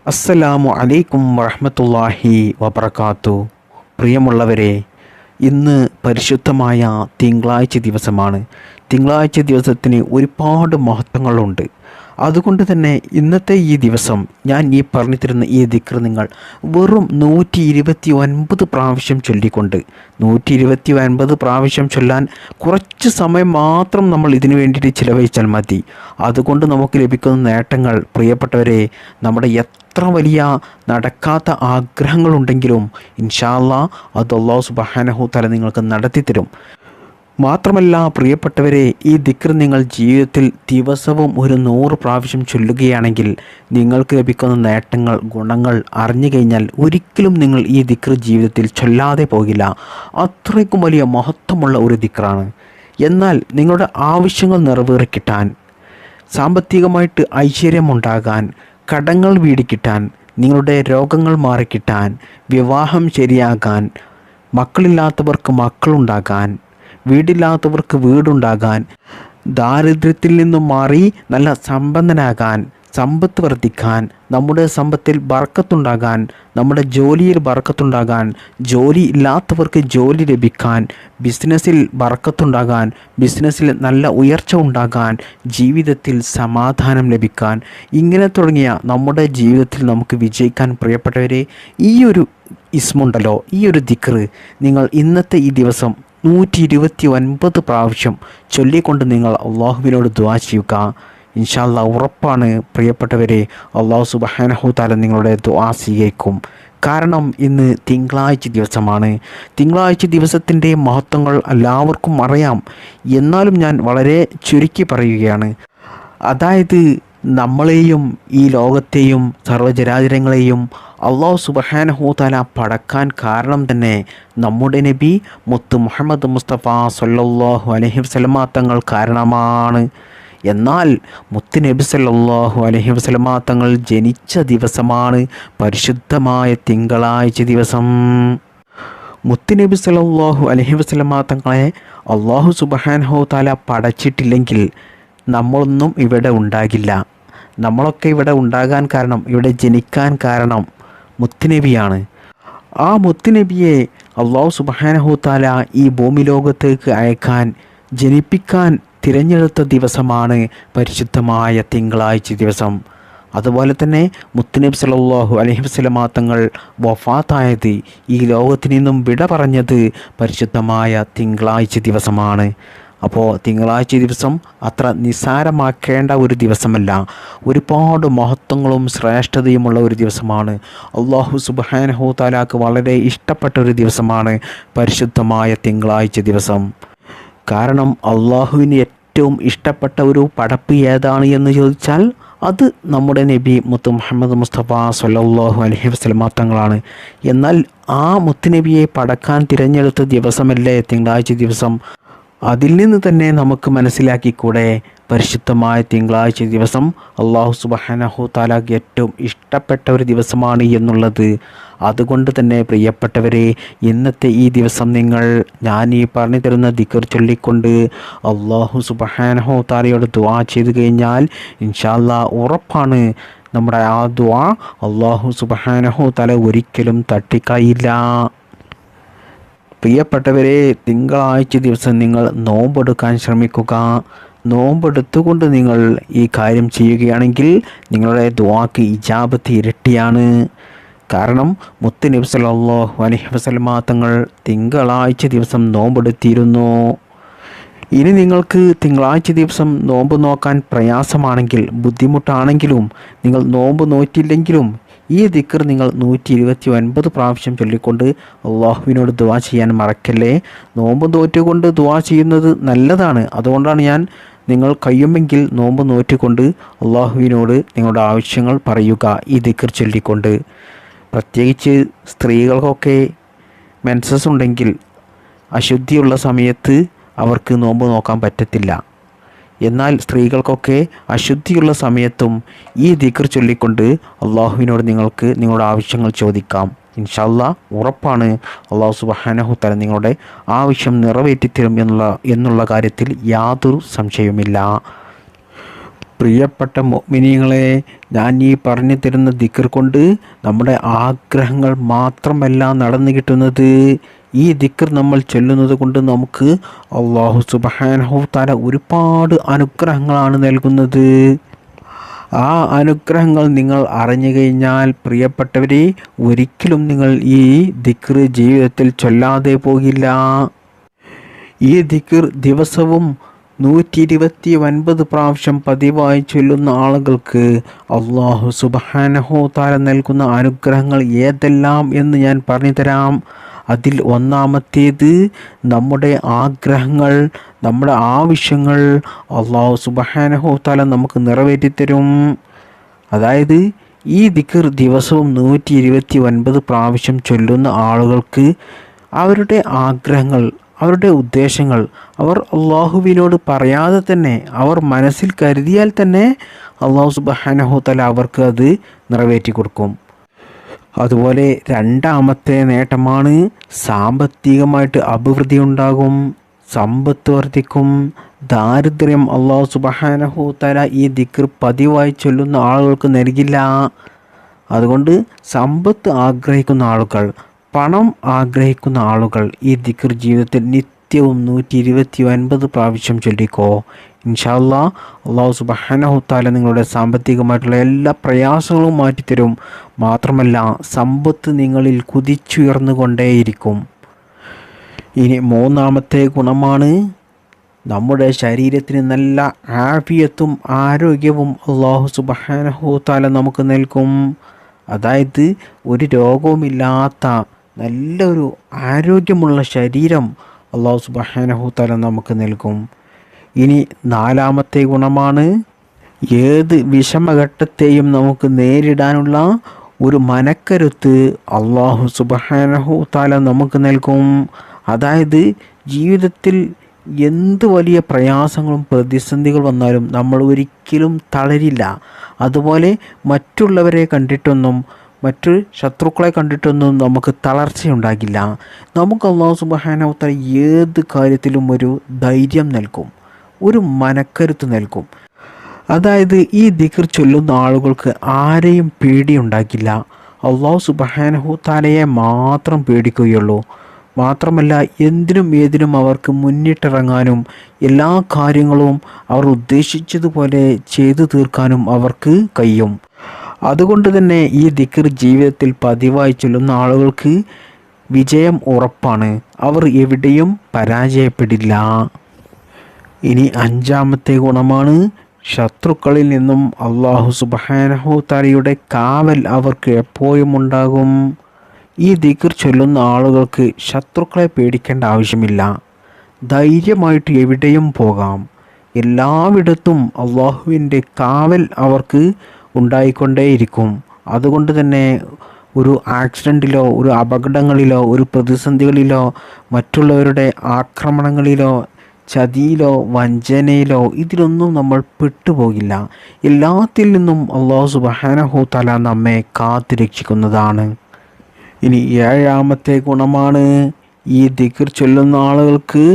അസ്സലാമു അലൈക്കും വറഹ്മത്തുള്ളാഹി വബറകാത്തു. പ്രിയമുള്ളവരെ, ഇന്ന് പരിശുദ്ധമായ തിങ്കളാഴ്ച ദിവസമാണ്. തിങ്കളാഴ്ച ദിവസത്തിന് ഒരുപാട് മഹത്വങ്ങളുണ്ട്. അതുകൊണ്ട് തന്നെ ഇന്നത്തെ ഈ ദിവസം ഞാൻ ഈ പറഞ്ഞു തരുന്ന ഈ ദിക്ർ നിങ്ങൾ വെറും 129 പ്രാവശ്യം ചൊല്ലിക്കൊണ്ട് 129 പ്രാവശ്യം ചൊല്ലാൻ കുറച്ച് സമയം മാത്രം നമ്മൾ ഇതിനു വേണ്ടിയിട്ട് ചിലവഴിച്ചാൽ മതി. അതുകൊണ്ട് നമുക്ക് ലഭിക്കുന്ന നേട്ടങ്ങൾ, പ്രിയപ്പെട്ടവരെ, നമ്മുടെ എത്ര വലിയ നടക്കാത്ത ആഗ്രഹങ്ങളുണ്ടെങ്കിലും ഇൻഷാ അല്ലാഹ് അത് അല്ലാഹു സുബ്ഹാനഹു തആല നിങ്ങൾക്ക് നടത്തിത്തരും. മാത്രമല്ല പ്രിയപ്പെട്ടവരെ, ഈ ദിക്ർ നിങ്ങൾ ജീവിതത്തിൽ ദിവസവും ഒരു 100 പ്രാവശ്യം ചൊല്ലുകയാണെങ്കിൽ നിങ്ങൾക്ക് ലഭിക്കുന്ന നേട്ടങ്ങൾ, ഗുണങ്ങൾ അറിഞ്ഞു കഴിഞ്ഞാൽ ഒരിക്കലും നിങ്ങൾ ഈ ദിക്ർ ജീവിതത്തിൽ ചൊല്ലാതെ പോകില്ല. അത്രയ്ക്കും വലിയ മഹത്വമുള്ള ഒരു ദിക്റാണ്. എന്നാൽ നിങ്ങളുടെ ആവശ്യങ്ങൾ നിറവേറിക്കിട്ടാൻ, സാമ്പത്തികമായിട്ട് ഐശ്വര്യമുണ്ടാകാൻ, കടങ്ങൾ വീടിക്കിട്ടാൻ, നിങ്ങളുടെ രോഗങ്ങൾ മാറിക്കിട്ടാൻ, വിവാഹം ശരിയാകാൻ, മക്കളില്ലാത്തവർക്ക് മക്കളുണ്ടാകാൻ, വീടില്ലാത്തവർക്ക് വീടുണ്ടാകാൻ, ദാരിദ്ര്യത്തിൽ നിന്നും മാറി നല്ല സമ്പന്നനാകാൻ, സമ്പത്ത് വർദ്ധിക്കാൻ, നമ്മുടെ സമ്പത്തിൽ ബർക്കത്തുണ്ടാകാൻ, നമ്മുടെ ജോലിയിൽ ബർക്കത്തുണ്ടാകാൻ, ജോലി ഇല്ലാത്തവർക്ക് ജോലി ലഭിക്കാൻ, ബിസിനസ്സിൽ ബർക്കത്തുണ്ടാകാൻ, ബിസിനസ്സിൽ നല്ല ഉയർച്ച ഉണ്ടാകാൻ, ജീവിതത്തിൽ സമാധാനം ലഭിക്കാൻ, ഇങ്ങനെ തുടങ്ങിയ നമ്മുടെ ജീവിതത്തിൽ നമുക്ക് വിജയിക്കാൻ, പ്രിയപ്പെട്ടവരെ, ഈ ഒരു ഇസ്മുണ്ടല്ലോ, ഈ ഒരു ദിക്ർ നിങ്ങൾ ഇന്നത്തെ ഈ ദിവസം 129 പ്രാവശ്യം ചൊല്ലിക്കൊണ്ട് നിങ്ങൾ അള്ളാഹുവിനോട് ദുആ ചെയ്യുക. ഇൻഷാ അല്ലാഹ് ഉറപ്പാണ് പ്രിയപ്പെട്ടവരെ, അള്ളാഹു സുബ്ഹാനഹു തആല നിങ്ങളുടെ ദുആ സ്വീകരിക്കും. കാരണം ഇന്ന് തിങ്കളാഴ്ച ദിവസമാണ്. തിങ്കളാഴ്ച ദിവസത്തിൻ്റെ മഹത്വങ്ങൾ എല്ലാവർക്കും അറിയാം. എന്നാലും ഞാൻ വളരെ ചുരുക്കി പറയുകയാണ്. അതായത് നമ്മളെയും ഈ ലോകത്തെയും സർവ്വചരാചരങ്ങളെയും അള്ളാഹു സുബ്ഹാനഹു തആല പടക്കാൻ കാരണം തന്നെ നമ്മുടെ നബി മുത്ത് മുഹമ്മദ് മുസ്തഫ സ്വല്ലല്ലാഹു അലൈഹി വസല്ലമ തങ്ങൾ കാരണമാണ്. എന്നാൽ മുത്ത് നബി സല്ലല്ലാഹു അലൈഹി വസല്ലമ തങ്ങൾ ജനിച്ച ദിവസമാണ് പരിശുദ്ധമായ തിങ്കളാഴ്ച ദിവസം. മുത്ത് നബി സല്ലല്ലാഹു അലൈഹി വസല്ലമ തങ്ങളെ അള്ളാഹു സുബ്ഹാനഹു തആല പടച്ചിട്ടില്ലെങ്കിൽ നമ്മളൊന്നും ഇവിടെ ഉണ്ടാകില്ല. നമ്മളൊക്കെ ഇവിടെ ഉണ്ടാകാൻ കാരണം, ഇവിടെ ജനിക്കാൻ കാരണം മുത്തുനബിയാണ്. ആ മുത്തുനബിയെ അള്ളാഹു സുബ്ഹാനഹു തആല ഈ ഭൂമി ലോകത്തേക്ക് അയക്കാൻ, ജനിപ്പിക്കാൻ തിരഞ്ഞെടുത്ത ദിവസമാണ് പരിശുദ്ധമായ തിങ്കളാഴ്ച ദിവസം. അതുപോലെ തന്നെ മുത്തുനബി സല്ലല്ലാഹു അലൈഹി വസല്ലമ തങ്ങൾ വഫാത്തായത്, ഈ ലോകത്തിൽ നിന്നും വിട പറഞ്ഞത് പരിശുദ്ധമായ തിങ്കളാഴ്ച ദിവസമാണ്. അപ്പോൾ തിങ്കളാഴ്ച ദിവസം അത്ര നിസ്സാരമാക്കേണ്ട ഒരു ദിവസമല്ല, ഒരുപാട് മഹത്വങ്ങളും ശ്രേഷ്ഠതയുമുള്ള ഒരു ദിവസമാണ്. അള്ളാഹു സുബ്ഹാനഹു തആലാക്ക് വളരെ ഇഷ്ടപ്പെട്ട ഒരു ദിവസമാണ് പരിശുദ്ധമായ തിങ്കളാഴ്ച ദിവസം. കാരണം അള്ളാഹുവിന് ഏറ്റവും ഇഷ്ടപ്പെട്ട ഒരു പടപ്പ് ഏതാണ് എന്ന് ചോദിച്ചാൽ അത് നമ്മുടെ നബി മുത്ത് മുഹമ്മദ് മുസ്തഫ സ്വല്ലല്ലാഹു അലൈഹി വസല്ലമ തങ്ങളാണ്. എന്നാൽ ആ മുത്തുനബിയെ പടക്കാൻ തിരഞ്ഞെടുത്ത ദിവസമല്ലേ തിങ്കളാഴ്ച ദിവസം. അതിൽ നിന്ന് തന്നെ നമുക്ക് മനസ്സിലാക്കിക്കൂടെ, പരിശുദ്ധമായ തിങ്കളാഴ്ച ദിവസം അള്ളാഹു സുബ്ഹാനഹു തആലക്ക് ഏറ്റവും ഇഷ്ടപ്പെട്ട ഒരു ദിവസമാണ് എന്നുള്ളത്. അതുകൊണ്ട് തന്നെ പ്രിയപ്പെട്ടവരെ, ഇന്നത്തെ ഈ ദിവസം നിങ്ങൾ ഞാൻ ഈ പറഞ്ഞു തരുന്ന ദിക്ർ ചൊല്ലിക്കൊണ്ട് അള്ളാഹു സുബ്ഹാനഹു തആലയോട് ദുആ ചെയ്തു കഴിഞ്ഞാൽ ഇൻഷാ അല്ലാഹ് ഉറപ്പാണ് നമ്മുടെ ആ ദുആ അള്ളാഹു സുബ്ഹാനഹു തആല ഒരിക്കലും തട്ടിക്കളയില്ല. പ്രിയപ്പെട്ടവരെ, തിങ്കളാഴ്ച ദിവസം നിങ്ങൾ നോമ്പെടുക്കാൻ ശ്രമിക്കുക. നോമ്പെടുത്തുകൊണ്ട് നിങ്ങൾ ഈ കാര്യം ചെയ്യുകയാണെങ്കിൽ നിങ്ങളുടെ ദുആക്ക് ഇജാബത്ത് ഇരട്ടിയാണ്. കാരണം മുത്ത് നബി സല്ലല്ലാഹു അലൈഹി വസല്ലമ തങ്ങൾ തിങ്കളാഴ്ച ദിവസം നോമ്പെടുത്തിയിരുന്നു. ഇനി നിങ്ങൾക്ക് തിങ്കളാഴ്ച ദിവസം നോമ്പ് നോക്കാൻ പ്രയാസമാണെങ്കിൽ, ബുദ്ധിമുട്ടാണെങ്കിലും, നിങ്ങൾ നോമ്പ് നോറ്റില്ലെങ്കിലും ഈ ദിക്ർ നിങ്ങൾ 129 പ്രാവശ്യം ചൊല്ലിക്കൊണ്ട് അള്ളാഹുവിനോട് ദുആ ചെയ്യാൻ മറക്കല്ലേ. നോമ്പ് നോറ്റുകൊണ്ട് ദുആ ചെയ്യുന്നത് നല്ലതാണ്. അതുകൊണ്ടാണ് ഞാൻ നിങ്ങൾ കഴിയുമെങ്കിൽ നോമ്പ് നോറ്റുകൊണ്ട് അള്ളാഹുവിനോട് നിങ്ങളുടെ ആവശ്യങ്ങൾ പറയുക ഈ ദിക്ർ ചൊല്ലിക്കൊണ്ട്. പ്രത്യേകിച്ച് സ്ത്രീകൾക്കൊക്കെ മെൻസസ് ഉണ്ടെങ്കിൽ അശുദ്ധിയുള്ള സമയത്ത് അവർക്ക് നോമ്പ് നോക്കാൻ പറ്റത്തില്ല. എന്നാൽ സ്ത്രീകൾക്കൊക്കെ അശുദ്ധിയുള്ള സമയത്തും ഈ ദിക്ർ ചൊല്ലിക്കൊണ്ട് അള്ളാഹുവിനോട് നിങ്ങൾക്ക് നിങ്ങളുടെ ആവശ്യങ്ങൾ ചോദിക്കാം. ഇൻഷാ അല്ലാഹ് ഉറപ്പാണ് അള്ളാഹു സുബ്ഹാനഹു തആല നിങ്ങളുടെ ആവശ്യം നിറവേറ്റിത്തരും എന്നുള്ള കാര്യത്തിൽ യാതൊരു സംശയവുമില്ല. പ്രിയപ്പെട്ട മുഅ്മിനീങ്ങളെ, ഞാൻ ഈ പറഞ്ഞു തരുന്ന ദിക്ർ കൊണ്ട് നമ്മുടെ ആഗ്രഹങ്ങൾ മാത്രമല്ല നടന്നു കിട്ടുന്നത്. ഈ ദിക്ർ നമ്മൾ ചൊല്ലുന്നത് കൊണ്ട് നമുക്ക് അല്ലാഹു സുബ്ഹാനഹു തആല ഒരുപാട് അനുഗ്രഹങ്ങളാണ് നൽകുന്നത്. ആ അനുഗ്രഹങ്ങൾ നിങ്ങൾ അറിഞ്ഞു കഴിഞ്ഞാൽ പ്രിയപ്പെട്ടവരെ, ഒരിക്കലും നിങ്ങൾ ഈ ദിക്ർ ജീവിതത്തിൽ ചൊല്ലാതെ പോകില്ല. ഈ ദിക്ർ ദിവസവും 129 പ്രാവശ്യം പതിവായി ചൊല്ലുന്ന ആളുകൾക്ക് അല്ലാഹു സുബ്ഹാനഹു തആല നൽകുന്ന അനുഗ്രഹങ്ങൾ ഏതെല്ലാം എന്ന് ഞാൻ പറഞ്ഞു തരാം. അതിൽ ഒന്നാമത്തേത്, നമ്മുടെ ആഗ്രഹങ്ങൾ, നമ്മുടെ ആവശ്യങ്ങൾ അല്ലാഹു സുബ്ഹാനഹു തആല നമുക്ക് നിറവേറ്റിത്തരും. അതായത് ഈ ദിക്ർ ദിവസവും 129 പ്രാവശ്യം ചൊല്ലുന്ന ആളുകൾക്ക് അവരുടെ ആഗ്രഹങ്ങൾ, അവരുടെ ഉദ്ദേശങ്ങൾ അവർ അള്ളാഹുവിനോട് പറയാതെ തന്നെ, അവർ മനസ്സിൽ കരുതിയാൽ തന്നെ അല്ലാഹു സുബ്ഹാനഹു തആല അവർക്ക് അത് നിറവേറ്റി കൊടുക്കും. അതുപോലെ രണ്ടാമത്തെ നേട്ടമാണ്, സാമ്പത്തികമായിട്ട് അഭിവൃദ്ധി ഉണ്ടാകും, സമ്പത്ത് വർദ്ധിക്കും, ദാരിദ്ര്യം അല്ലാഹു സുബ്ഹാനഹു തആല ഈ ദിക്ർ പതിവായി ചൊല്ലുന്ന ആളുകൾക്ക് നൽകില്ല. അതുകൊണ്ട് സമ്പത്ത് ആഗ്രഹിക്കുന്ന ആളുകൾ, പണം ആഗ്രഹിക്കുന്ന ആളുകൾ ഈ ദിക്ർ ജീവിതത്തിൽ നിത്യവും 129 പ്രാവശ്യം ചൊല്ലിക്കോ. ഇൻഷാ അല്ലാഹ് അല്ലാഹു സുബ്ഹാനഹു തആല നിങ്ങളുടെ സാമ്പത്തികമായിട്ടുള്ള എല്ലാ പ്രയാസങ്ങളും മാറ്റിത്തരും. മാത്രമല്ല സമ്പത്ത് നിങ്ങളിൽ കുതിച്ചുയർന്നുകൊണ്ടേയിരിക്കും. ഇനി മൂന്നാമത്തെ ഗുണമാണ്, നമ്മുടെ ശരീരത്തിന് നല്ല ആഫിയത്തും ആരോഗ്യവും അല്ലാഹു സുബ്ഹാനഹു തആല നമുക്ക് നൽകും. അതായത് ഒരു രോഗവുമില്ലാത്ത നല്ലൊരു ആരോഗ്യമുള്ള ശരീരം അല്ലാഹു സുബ്ഹാനഹു തആല നമുക്ക് നൽകും. ഇനി നാലാമത്തെ ഗുണമാണ്, ഏത് വിഷമഘട്ടത്തെയും നമുക്ക് നേരിടാനുള്ള ഒരു മനക്കരുത്ത് അല്ലാഹു സുബ്ഹാനഹു തആല നമുക്ക് നൽകും. അതായത് ജീവിതത്തിൽ എന്ത് വലിയ പ്രയാസങ്ങളും പ്രതിസന്ധികൾ വന്നാലും നമ്മൾ ഒരിക്കലും തളരില്ല. അതുപോലെ മറ്റുള്ളവരെ കണ്ടിട്ടൊന്നും, മറ്റ് ശത്രുക്കളെ കണ്ടിട്ടൊന്നും നമുക്ക് തളർച്ചയുണ്ടാകില്ല. നമുക്ക് അല്ലാഹു സുബ്ഹാനഹു തആല ഏത് കാര്യത്തിലും ഒരു ധൈര്യം നൽകും, ഒരു മനക്കരുത്ത് നൽകും. അതായത് ഈ ദിക്ർ ചൊല്ലുന്ന ആളുകൾക്ക് ആരെയും പേടിയുണ്ടാകില്ല. അല്ലാഹു സുബ്ഹാനഹു തആലയെ മാത്രം പേടിക്കുകയുള്ളൂ. മാത്രമല്ല എന്തിനും ഏതിനും അവർക്ക് മുന്നിട്ടിറങ്ങാനും എല്ലാ കാര്യങ്ങളും അവർ ഉദ്ദേശിച്ചതുപോലെ ചെയ്തു തീർക്കാനും അവർക്ക് കഴിയും. അതുകൊണ്ട് തന്നെ ഈ ദിക്ർ ജീവിതത്തിൽ പതിവായി ചൊല്ലുന്ന ആളുകൾക്ക് വിജയം ഉറപ്പാണ്. അവർ എവിടെയും പരാജയപ്പെടില്ല. ഇനി അഞ്ചാമത്തെ ഗുണമാണ്, ശത്രുക്കളിൽ നിന്നും അല്ലാഹു സുബ്ഹാനഹു തആലയുടെ കാവൽ അവർക്ക് എപ്പോഴും ഉണ്ടാകും. ഈ ദിക്ർ ചൊല്ലുന്ന ആളുകൾക്ക് ശത്രുക്കളെ പേടിക്കേണ്ട ആവശ്യമില്ല. ധൈര്യമായിട്ട് എവിടെയും പോകാം. എല്ലായിടത്തും അല്ലാഹുവിൻ്റെ കാവൽ അവർക്ക് ഉണ്ടായിക്കൊണ്ടേയിരിക്കും. അതുകൊണ്ട് തന്നെ ഒരു ആക്സിഡൻറ്റിലോ, ഒരു അപകടങ്ങളിലോ, ഒരു പ്രതിസന്ധികളിലോ, മറ്റുള്ളവരുടെ ആക്രമണങ്ങളിലോ, ചതിയിലോ, വഞ്ചനയിലോ ഇതിലൊന്നും നമ്മൾ പെട്ടുപോകില്ല. എല്ലാത്തിൽ നിന്നും അല്ലാഹു സുബ്ഹാനഹു തആല നമ്മെ കാത്തുരക്ഷിക്കുന്നതാണ്. ഇനി ഏഴാമത്തെ ഗുണമാണ്, ഈ ദിക്ർ ചൊല്ലുന്ന ആളുകൾക്ക്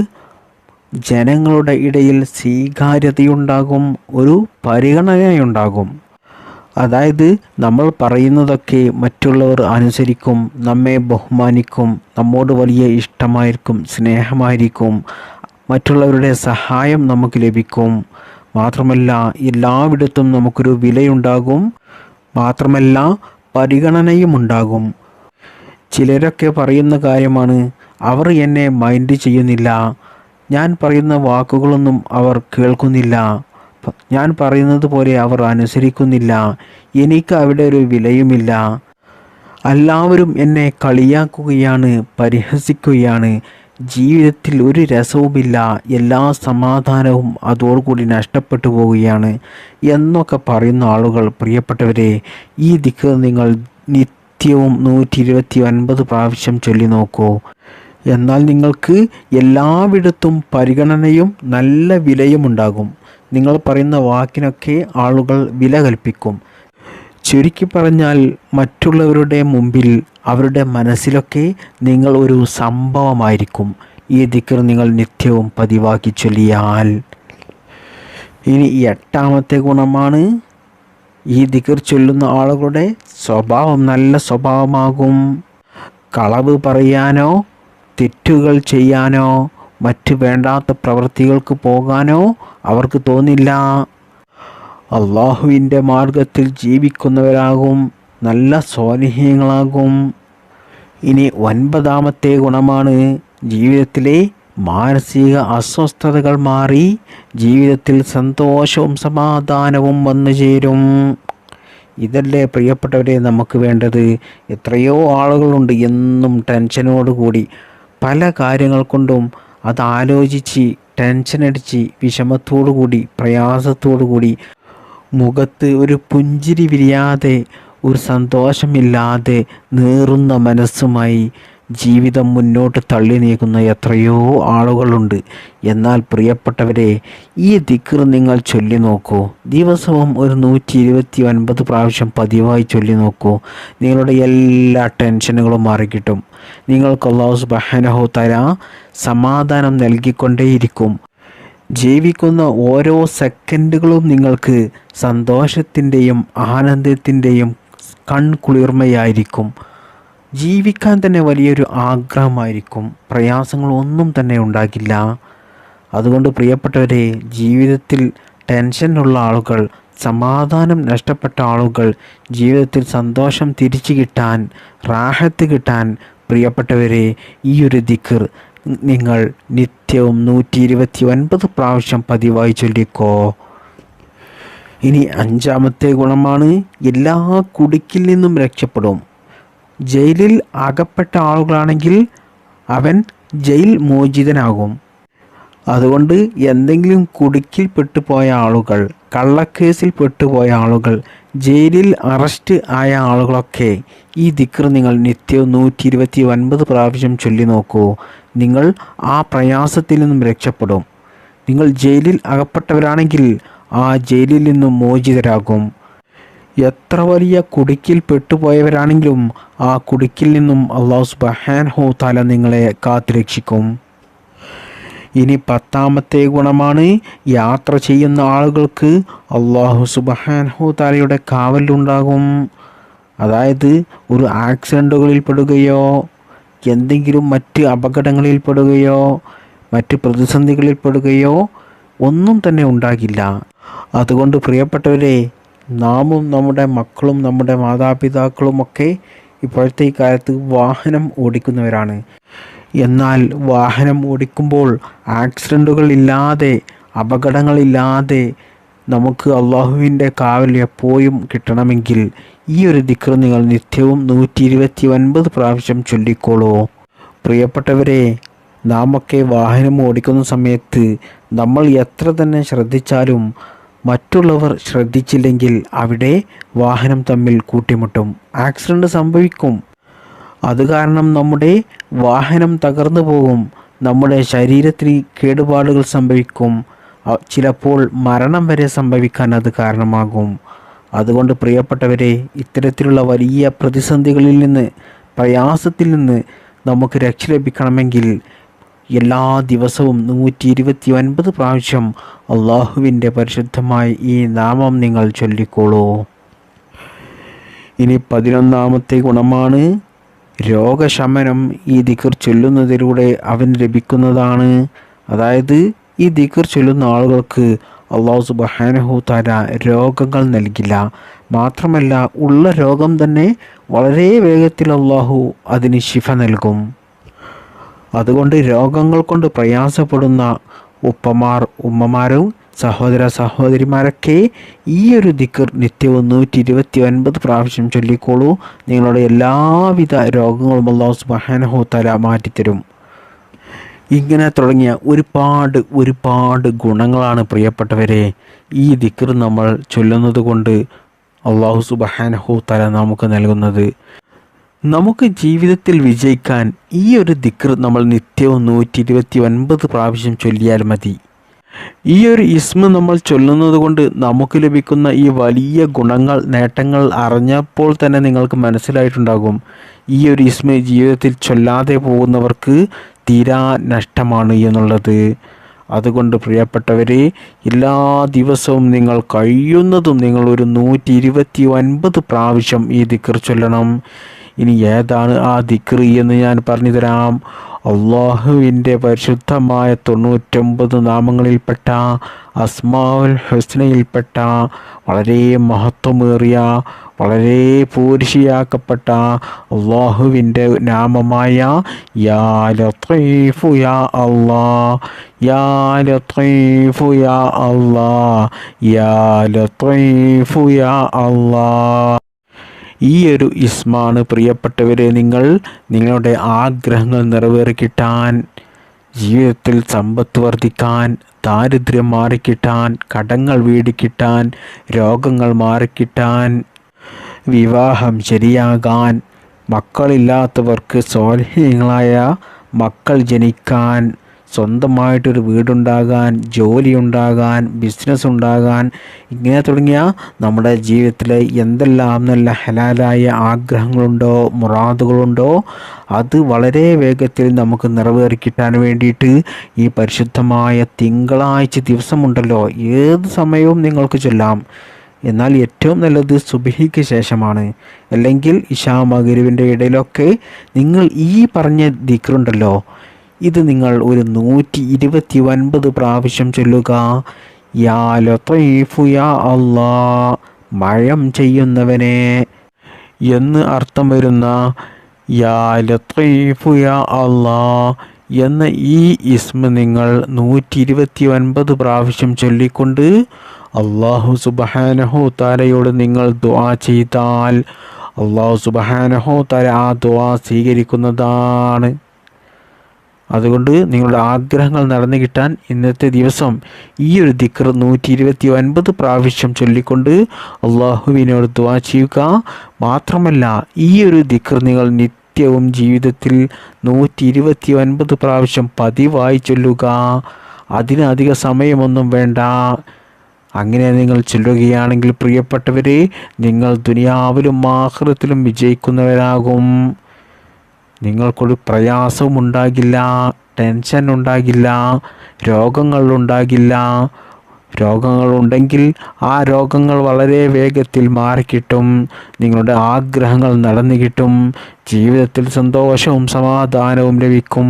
ജനങ്ങളുടെ ഇടയിൽ സ്വീകാര്യതയുണ്ടാകും, ഒരു പരിഗണനയുണ്ടാകും. അതായത് നമ്മൾ പറയുന്നതൊക്കെ മറ്റുള്ളവർ അനുസരിക്കും, നമ്മെ ബഹുമാനിക്കും, നമ്മോട് വലിയ ഇഷ്ടമായിരിക്കും, സ്നേഹമായിരിക്കും, മറ്റുള്ളവരുടെ സഹായം നമുക്ക് ലഭിക്കും. മാത്രമല്ല എല്ലായിടത്തും നമുക്കൊരു വിലയുണ്ടാകും. മാത്രമല്ല പരിഗണനയും ഉണ്ടാകും. ചിലരൊക്കെ പറയുന്ന കാര്യമാണ്, അവർ എന്നെ മൈൻഡ് ചെയ്യുന്നില്ല, ഞാൻ പറയുന്ന വാക്കുകളൊന്നും അവർ കേൾക്കുന്നില്ല, ഞാൻ പറയുന്നത് പോലെ അവർ അനുസരിക്കുന്നില്ല, എനിക്ക് അവിടെ ഒരു വിലയുമില്ല, എല്ലാവരും എന്നെ കളിയാക്കുകയാണ്, പരിഹസിക്കുകയാണ്, ജീവിതത്തിൽ ഒരു രസവുമില്ല, എല്ലാ സമാധാനവും അതോടുകൂടി നഷ്ടപ്പെട്ടു പോവുകയാണ് എന്നൊക്കെ പറയുന്ന ആളുകൾ, പ്രിയപ്പെട്ടവരെ, ഈ ദിക്ർ നിങ്ങൾ നിത്യവും 129 പ്രാവശ്യം ചൊല്ലി നോക്കൂ. എന്നാൽ നിങ്ങൾക്ക് എല്ലായിടത്തും പരിഗണനയും നല്ല വിലയും ഉണ്ടാകും. നിങ്ങൾ പറയുന്ന വാക്കിനൊക്കെ ആളുകൾ വില കൽപ്പിക്കും. ചുരുക്കി പറഞ്ഞാൽ മറ്റുള്ളവരുടെ മുമ്പിൽ, അവരുടെ മനസ്സിലൊക്കെ നിങ്ങൾ ഒരു സംഭവമായിരിക്കും ഈ ദിക്ർ നിങ്ങൾ നിത്യവും പതിവാക്കി ചൊല്ലിയാൽ. ഇനി എട്ടാമത്തെ ഗുണമാണ്, ഈ ദിക്ർ ചൊല്ലുന്ന ആളുകളുടെ സ്വഭാവം നല്ല സ്വഭാവമാകും. കളവ് പറയാനോ തെറ്റുകൾ ചെയ്യാനോ മറ്റ് വേണ്ടാത്ത പ്രവൃത്തികൾക്ക് പോകാനോ അവർക്ക് തോന്നില്ല. അള്ളാഹുവിൻ്റെ മാർഗത്തിൽ ജീവിക്കുന്നവരാകും, നല്ല സ്വാലിഹീങ്ങളാകും. ഇനി ഒൻപതാമത്തെ ഗുണമാണ്, ജീവിതത്തിലെ മാനസിക അസ്വസ്ഥതകൾ മാറി ജീവിതത്തിൽ സന്തോഷവും സമാധാനവും വന്നു ചേരും. ഇതല്ലേ പ്രിയപ്പെട്ടവരെ നമുക്ക് വേണ്ടത്? എത്രയോ ആളുകളുണ്ട് എന്നും ടെൻഷനോടുകൂടി പല കാര്യങ്ങൾ കൊണ്ടും അതാലോചിച്ച് ടെൻഷനടിച്ച് വിഷമത്തോടുകൂടി പ്രയാസത്തോടുകൂടി മുഖത്ത് ഒരു പുഞ്ചിരി വിരിയാതെ ഒരു സന്തോഷമില്ലാതെ നീറുന്ന മനസ്സുമായി ജീവിതം മുന്നോട്ട് തള്ളി നീക്കുന്ന എത്രയോ ആളുകളുണ്ട്. എന്നാൽ പ്രിയപ്പെട്ടവരെ, ഈ ദിക്ർ നിങ്ങൾ ചൊല്ലി നോക്കൂ. ദിവസവും ഒരു 129 പ്രാവശ്യം പതിവായി ചൊല്ലി നോക്കൂ. നിങ്ങളുടെ എല്ലാ ടെൻഷനുകളും മാറിക്കിട്ടും. നിങ്ങൾക്ക് അല്ലാഹു സുബ്ഹാനഹു തആല സമാധാനം നൽകിക്കൊണ്ടേയിരിക്കും. ജീവിക്കുന്ന ഓരോ സെക്കൻഡുകളും നിങ്ങൾക്ക് സന്തോഷത്തിൻ്റെയും ആനന്ദത്തിൻ്റെയും കൺകുളിർമയായിരിക്കും. ജീവിക്കാൻ തന്നെ വലിയൊരു ആഗ്രഹമായിരിക്കും. പ്രയാസങ്ങളൊന്നും തന്നെ ഉണ്ടാകില്ല. അതുകൊണ്ട് പ്രിയപ്പെട്ടവരെ, ജീവിതത്തിൽ ടെൻഷനുള്ള ആളുകൾ, സമാധാനം നഷ്ടപ്പെട്ട ആളുകൾ, ജീവിതത്തിൽ സന്തോഷം തിരിച്ചു കിട്ടാൻ, റാഹത്ത് കിട്ടാൻ പ്രിയപ്പെട്ടവരെ, ഈ ഒരു ദിക്ർ നിങ്ങൾ നിത്യവും 129 പ്രാവശ്യം പതിവായി ചൊല്ലിക്കോ. ഇനി അഞ്ചാമത്തെ ഗുണമാണ്, എല്ലാ കുടുക്കിൽ നിന്നും രക്ഷപ്പെടും. ജയിലിൽ അകപ്പെട്ട ആളുകളാണെങ്കിൽ അവൻ ജയിൽ മോചിതനാകും. അതുകൊണ്ട് എന്തെങ്കിലും കുടുക്കിൽ പെട്ടുപോയ ആളുകൾ, കള്ളക്കേസിൽ പെട്ടുപോയ ആളുകൾ, ജയിലിൽ അറസ്റ്റ് ആയ ആളുകളൊക്കെ ഈ ദിക്ർ നിങ്ങൾ നിത്യവും 129 പ്രാവശ്യം ചൊല്ലി നോക്കൂ. നിങ്ങൾ ആ പ്രയാസത്തിൽ നിന്നും രക്ഷപ്പെടും. നിങ്ങൾ ജയിലിൽ അകപ്പെട്ടവരാണെങ്കിൽ ആ ജയിലിൽ നിന്നും മോചിതരാകും. എത്ര വലിയ കുടുക്കിൽ പെട്ടുപോയവരാണെങ്കിലും ആ കുടുക്കിൽ നിന്നും അല്ലാഹു സുബ്ഹാനഹു തആല നിങ്ങളെ കാത്തുരക്ഷിക്കും. ഇനി 10ാമത്തെ ഗുണമാണ്, യാത്ര ചെയ്യുന്ന ആളുകൾക്ക് അല്ലാഹു സുബ്ഹാനഹു തആലയുടെ കാവലുണ്ടാകും. അതായത് ഒരു ആക്സിഡൻറ്റുകളിൽ പെടുകയോ എന്തെങ്കിലും മറ്റ് അപകടങ്ങളിൽ പെടുകയോ മറ്റ് പ്രതിസന്ധികളിൽ പെടുകയോ ഒന്നും തന്നെ ഉണ്ടാകില്ല. അതുകൊണ്ട് പ്രിയപ്പെട്ടവരെ, നാമും നമ്മുടെ മക്കളും നമ്മുടെ മാതാപിതാക്കളുമൊക്കെ ഇപ്പോഴത്തെ ഈ കാലത്ത് വാഹനം ഓടിക്കുന്നവരാണ്. എന്നാൽ വാഹനം ഓടിക്കുമ്പോൾ ആക്സിഡൻറ്റുകൾ ഇല്ലാതെ, അപകടങ്ങളില്ലാതെ നമുക്ക് അള്ളാഹുവിൻ്റെ കാവൽ എപ്പോഴും കിട്ടണമെങ്കിൽ ഈ ഒരു ദിക്ർ നിങ്ങൾ നിത്യവും 129 പ്രാവശ്യം ചൊല്ലിക്കോളൂ. പ്രിയപ്പെട്ടവരെ, നാമൊക്കെ വാഹനം ഓടിക്കുന്ന സമയത്ത് നമ്മൾ എത്ര തന്നെ ശ്രദ്ധിച്ചാലും മറ്റുള്ളവർ ശ്രദ്ധിച്ചില്ലെങ്കിൽ അവിടെ വാഹനം തമ്മിൽ കൂട്ടിമുട്ടും, ആക്സിഡൻറ്റ് സംഭവിക്കും. അത് കാരണം നമ്മുടെ വാഹനം തകർന്നു പോകും, നമ്മുടെ ശരീരത്തിന് കേടുപാടുകൾ സംഭവിക്കും, ചിലപ്പോൾ മരണം വരെ സംഭവിക്കാൻ അത് കാരണമാകും. അതുകൊണ്ട് പ്രിയപ്പെട്ടവരെ, ഇത്തരത്തിലുള്ള വലിയ പ്രതിസന്ധികളിൽ നിന്ന്, പ്രയാസത്തിൽ നിന്ന് നമുക്ക് രക്ഷ ലഭിക്കണമെങ്കിൽ എല്ലാ ദിവസവും 129 പ്രാവശ്യം അള്ളാഹുവിൻ്റെ പരിശുദ്ധമായ ഈ നാമം നിങ്ങൾ ചൊല്ലിക്കോളൂ. ഇനി 11ാമത്തെ ഗുണമാണ്, രോഗശമനം ഈ ദിക്ർ ചൊല്ലുന്നതിലൂടെ അവന് ലഭിക്കുന്നതാണ്. അതായത് ഈ ദിക്ർ ചൊല്ലുന്ന ആളുകൾക്ക് അല്ലാഹു സുബ്ഹാനഹു തആല രോഗങ്ങൾ നൽകില്ല. മാത്രമല്ല, ഉള്ള രോഗം തന്നെ വളരെ വേഗത്തിൽ അല്ലാഹു അതിന് ശിഫ നൽകും. അതുകൊണ്ട് രോഗങ്ങൾ കൊണ്ട് പ്രയാസപ്പെടുന്ന ഉപ്പമാർ, ഉമ്മമാരും സഹോദര സഹോദരിമാരൊക്കെ ഈ ഒരു ദിക്ർ നിത്യവും 129 പ്രാവശ്യം ചൊല്ലിക്കോളൂ. നിങ്ങളുടെ എല്ലാവിധ രോഗങ്ങളും അല്ലാഹു സുബ്ഹാനഹു തആല മാറ്റിത്തരും. ഇങ്ങനെ തുടങ്ങിയ ഒരുപാട് ഗുണങ്ങളാണ് പ്രിയപ്പെട്ടവരെ ഈ ദിക്ർ നമ്മൾ ചൊല്ലുന്നത് കൊണ്ട് അല്ലാഹു സുബ്ഹാനഹു തആല നമുക്ക് നൽകുന്നത്. നമുക്ക് ജീവിതത്തിൽ വിജയിക്കാൻ ഈ ഒരു ദിക്ർ നമ്മൾ നിത്യവും 129 പ്രാവശ്യം ചൊല്ലിയാൽ മതി. ഈ ഒരു ഇസ്മ നമ്മൾ ചൊല്ലുന്നത് കൊണ്ട് നമുക്ക് ലഭിക്കുന്ന ഈ വലിയ ഗുണങ്ങൾ, നേട്ടങ്ങൾ അറിഞ്ഞപ്പോൾ തന്നെ നിങ്ങൾക്ക് മനസ്സിലായിട്ടുണ്ടാകും. ഈ ഒരു ഇസ്മ ജീവിതത്തിൽ ചൊല്ലാതെ പോകുന്നവർക്ക് തീരാ നഷ്ടമാണ് എന്നുള്ളത്. അതുകൊണ്ട് പ്രിയപ്പെട്ടവരെ, എല്ലാ ദിവസവും നിങ്ങൾ കഴിയുന്നതും നിങ്ങൾ ഒരു 129 പ്രാവശ്യം ഈ ദിക്ർ ചൊല്ലണം. ഇനി ഏതാണ് ആ ദിക്ർ എന്ന് ഞാൻ പറഞ്ഞു തരാം. അള്ളാഹുവിൻ്റെ പരിശുദ്ധമായ 99 നാമങ്ങളിൽപ്പെട്ട അസ്മാഉൽ ഹുസ്നയിൽപ്പെട്ട വളരെ മഹത്വമേറിയ, വളരെ പൂരിഷിയാക്കപ്പെട്ട അള്ളാഹുവിൻ്റെ നാമമായ യാ ലത്തീഫു യാ അല്ലാ, യാ ലത്തീഫു യാ അല്ലാ, യാ ലത്തീഫു യാ അല്ലാ. ഈ ഒരു ഇസ്മാണ് പ്രിയപ്പെട്ടവരെ, നിങ്ങളുടെ ആഗ്രഹങ്ങൾ നിറവേറിക്കിട്ടാൻ, ജീവിതത്തിൽ സമ്പത്ത് വർദ്ധിക്കാൻ, ദാരിദ്ര്യം മാറിക്കിട്ടാൻ, കടങ്ങൾ വീടിക്കിട്ടാൻ, രോഗങ്ങൾ മാറിക്കിട്ടാൻ, വിവാഹം ശരിയാകാൻ, മക്കളില്ലാത്തവർക്ക് സ്വാലിഹീങ്ങളായ മക്കൾ ജനിക്കാൻ, സ്വന്തമായിട്ടൊരു വീടുണ്ടാകാൻ, ജോലി ഉണ്ടാകാൻ, ബിസിനസ് ഉണ്ടാകാൻ, ഇങ്ങനെ തുടങ്ങിയ നമ്മുടെ ജീവിതത്തിലെ എന്തെല്ലാം നല്ല ഹലാലായ ആഗ്രഹങ്ങളുണ്ടോ, മുറാദുകളുണ്ടോ, അത് വളരെ വേഗത്തിൽ നമുക്ക് നിറവേറിക്കിട്ടാൻ വേണ്ടിയിട്ട് ഈ പരിശുദ്ധമായ തിങ്കളാഴ്ച ദിവസമുണ്ടല്ലോ, ഏത് സമയവും നിങ്ങൾക്ക് ചൊല്ലാം. എന്നാൽ ഏറ്റവും നല്ലത് സുബ്ഹിക്ക് ശേഷമാണ്, അല്ലെങ്കിൽ ഇശാ മഗ്‌രിബിൻ്റെ ഇടയിലൊക്കെ നിങ്ങൾ ഈ പറഞ്ഞ ദിക്റുണ്ടല്ലോ, ഇത് നിങ്ങൾ ഒരു 129 പ്രാവശ്യം ചൊല്ലുക. യാ ലത്തീഫു യാ അല്ലാ, മഴം ചെയ്യുന്നവനെ എന്ന് അർത്ഥം വരുന്ന യാ ലത്തീഫു യാ അല്ലാ എന്ന ഈ ഇസ്മ നിങ്ങൾ 129 പ്രാവശ്യം ചൊല്ലിക്കൊണ്ട് അല്ലാഹു സുബ്ഹാനഹു തആലയോട് നിങ്ങൾ ദുആ ചെയ്താൽ അല്ലാഹു സുബ്ഹാനഹു തആല ആ ദുആ സ്വീകരിക്കുന്നതാണ്. അതുകൊണ്ട് നിങ്ങളുടെ ആഗ്രഹങ്ങൾ നടന്നു കിട്ടാൻ ഇന്നത്തെ ദിവസം ഈ ഒരു ദിക്ർ 129 പ്രാവശ്യം ചൊല്ലിക്കൊണ്ട് അള്ളാഹുവിനോട് ദുആ ചെയ്യുക. മാത്രമല്ല, ഈ ഒരു ദിക്ർ നിങ്ങൾ നിത്യവും ജീവിതത്തിൽ 129 പ്രാവശ്യം പതിവായി ചൊല്ലുക. അതിന് അധിക സമയമൊന്നും വേണ്ട. അങ്ങനെ നിങ്ങൾ ചൊല്ലുകയാണെങ്കിൽ പ്രിയപ്പെട്ടവരെ, നിങ്ങൾ ദുനിയാവിലും ആഖിറത്തിലും വിജയിക്കുന്നവരാകും. നിങ്ങൾക്കൊരു പ്രയാസവും ഉണ്ടാകില്ല, ടെൻഷൻ ഉണ്ടാകില്ല, രോഗങ്ങളുണ്ടാകില്ല. രോഗങ്ങളുണ്ടെങ്കിൽ ആ രോഗങ്ങൾ വളരെ വേഗത്തിൽ മാറിക്കിട്ടും. നിങ്ങളുടെ ആഗ്രഹങ്ങൾ നടന്നു കിട്ടും. ജീവിതത്തിൽ സന്തോഷവും സമാധാനവും ലഭിക്കും.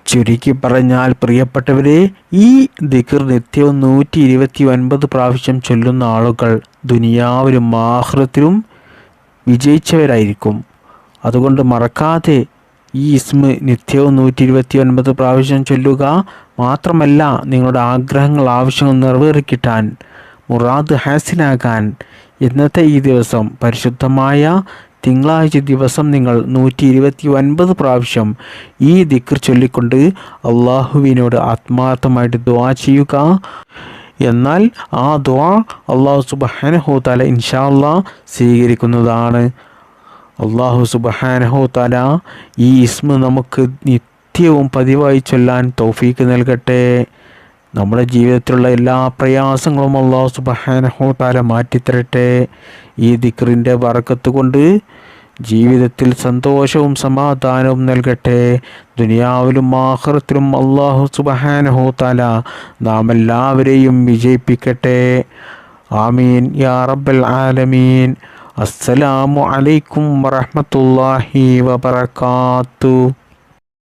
ചുരുക്കി പറഞ്ഞാൽ പ്രിയപ്പെട്ടവരെ, ഈ ദിക്ർ നിത്യവും 129 പ്രാവശ്യം ചൊല്ലുന്ന ആളുകൾ ദുനിയാവിലും ആഖിറത്തിലും വിജയിച്ചവരായിരിക്കും. അതുകൊണ്ട് മറക്കാതെ ഈ ഇസ്മ നിത്യവും 129 പ്രാവശ്യം ചൊല്ലുക. മാത്രമല്ല, നിങ്ങളുടെ ആഗ്രഹങ്ങൾ, ആവശ്യങ്ങൾ നിറവേറിക്കിട്ടാൻ, മുറാദ് ഹാസിലാകാൻ ഇന്നത്തെ ഈ ദിവസം, പരിശുദ്ധമായ തിങ്കളാഴ്ച ദിവസം നിങ്ങൾ 129 പ്രാവശ്യം ഈ ദിക്ർ ചൊല്ലിക്കൊണ്ട് അള്ളാഹുവിനോട് ആത്മാർത്ഥമായിട്ട് ദുആ ചെയ്യുക. എന്നാൽ ആ ദുആ അല്ലാഹു സുബ്ഹാനഹു തആല ഇൻഷാ അല്ലാഹ് സ്വീകരിക്കുന്നതാണ്. അല്ലാഹു സുബ്ഹാനഹു തആല ഈ ഇസ്മ നമുക്ക് നിത്യവും പതിവായി ചൊല്ലാൻ തൗഫീക്ക് നൽകട്ടെ. നമ്മുടെ ജീവിതത്തിലുള്ള എല്ലാ പ്രയാസങ്ങളും അല്ലാഹു സുബ്ഹാനഹു തആല മാറ്റിത്തരട്ടെ. ഈ ദിക്റിൻ്റെ ബറക്കത്ത് കൊണ്ട് ജീവിതത്തിൽ സന്തോഷവും സമാധാനവും നൽകട്ടെ. ദുനിയാവിലും ആഖിറത്തിലും അല്ലാഹു സുബ്ഹാനഹു തആല നാം എല്ലാവരെയും വിജയിപ്പിക്കട്ടെ. ആമീൻ യാ റബ്ബൽ ആലമീൻ. അസ്സലാമു അലൈക്കും വറഹ്മത്തുള്ളാഹി വബറകാതുഹു.